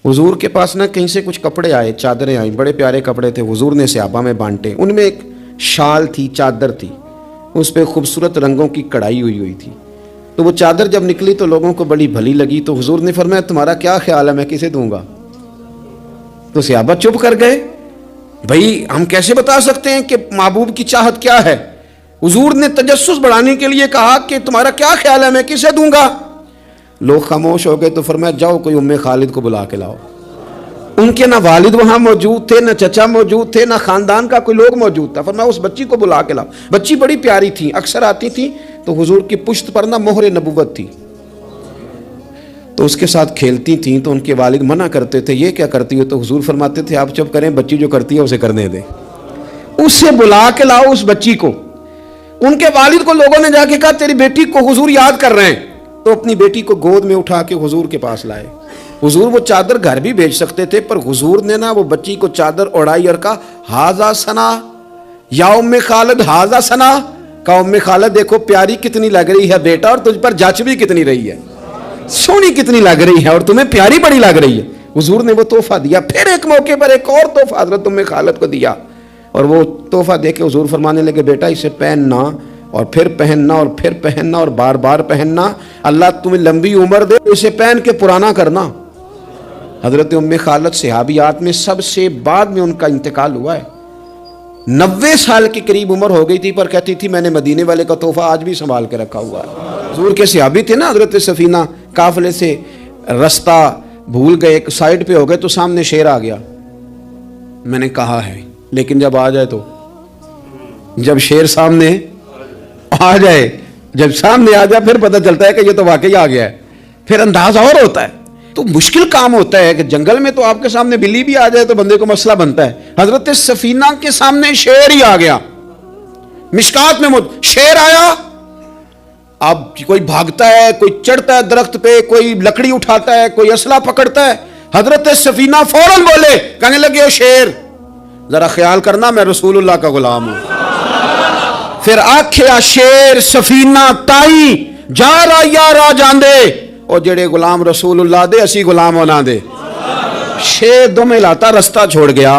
हुजूर के पास ना कहीं से कुछ कपड़े आए, चादरें आई, बड़े प्यारे कपड़े थे, हुजूर ने सहाबा में बांटे। उनमें एक शाल थी, चादर थी, उस पर खूबसूरत रंगों की कढ़ाई हुई थी। तो वो चादर जब निकली तो लोगों को बड़ी भली लगी। तो हुजूर ने फरमाया तुम्हारा क्या ख्याल है, मैं किसे दूंगा? तो सहाबा चुप कर गए। भाई हम कैसे बता सकते हैं कि महबूब की चाहत क्या है? हुजूर ने तजस्सुस बढ़ाने के लिए कहा कि तुम्हारा क्या ख्याल है, मैं किसे दूंगा? लोग खामोश हो गए। तो फरमाया जाओ कोई उम्मे खालिद को बुला के लाओ। उनके ना वालिद वहां मौजूद थे, ना चचा मौजूद थे, ना खानदान का कोई लोग मौजूद था। फरमाया उस बच्ची को बुला के लाओ। बच्ची बड़ी प्यारी थी, अक्सर आती थी तो हुजूर की पुश्त पर ना मोहरे नबुवत थी, तो उसके साथ खेलती थी। तो उनके वालिद मना करते थे, ये क्या करती हो? तो हुजूर फरमाते थे आप चुप करें, बच्ची जो करती है उसे करने दे, उससे बुला के लाओ उस बच्ची को। उनके वालिद को लोगों ने जाके कहा तेरी बेटी को हुजूर याद कर रहे हैं। तो अपनी बेटी को गोद में उठा के हुजूर के पास लाए। हुजूर वो चादर घर भी भेज सकते थे, पर हुजूर ने ना वो बच्ची को चादर उड़ाई और कहा हाजा सना या उम्मे खालिद हाजा सना। कहा उम्मे खालिद देखो प्यारी कितनी लग रही है बेटा, और तुझ पर जच भी कितनी रही है, सोनी कितनी लग रही है, और तुम्हें प्यारी बड़ी लग रही है। हुजूर ने वो तोहफा दिया। फिर एक मौके पर एक और तोहफा हजरत उम्मे खालिद को दिया, और वो तोहफा दे के हुजूर फरमाने लगे बेटा इसे पहनना और फिर पहनना और फिर पहनना और बार बार पहनना, अल्लाह तुम्हें लंबी उम्र दे, इसे पहन के पुराना करना। हजरत उम्मे खालिद सहाबियात में सबसे बाद में उनका इंतकाल हुआ है। 90 साल के करीब उम्र हो गई थी, पर कहती थी मैंने मदीने वाले का तोहफा आज भी संभाल के रखा हुआ है। हुजूर के सहाबी थे ना, हजरत सफीना काफिले से रास्ता भूल गए, एक साइड पे हो गए तो सामने शेर आ गया। मैंने कहा है लेकिन जब आ जाए तो, जब शेर सामने आ जाए, जब सामने आ जाए फिर पता चलता है कि ये तो वाकई आ गया है, फिर अंदाजा और होता है। तो मुश्किल काम होता है कि जंगल में तो आपके सामने बिल्ली भी आ जाए तो बंदे को मसला बनता है। हजरत सफीना के सामने शेर ही आ गया, मिशकात में शेर आया। अब कोई भागता है, कोई चढ़ता है दरख्त पे, कोई लकड़ी उठाता है, कोई असला पकड़ता है। हजरत सफीना फौरन बोले, कहने लगे ओ शेर जरा ख्याल करना मैं रसूलुल्लाह का गुलाम हूं। फिर आख्या शेर सफीना ताई जा रहा या रा जांदे, और जेड़े गुलाम रसूलुल्लाह दे असी गुलाम होना दे। शेर दुम हिलाता रास्ता छोड़ गया।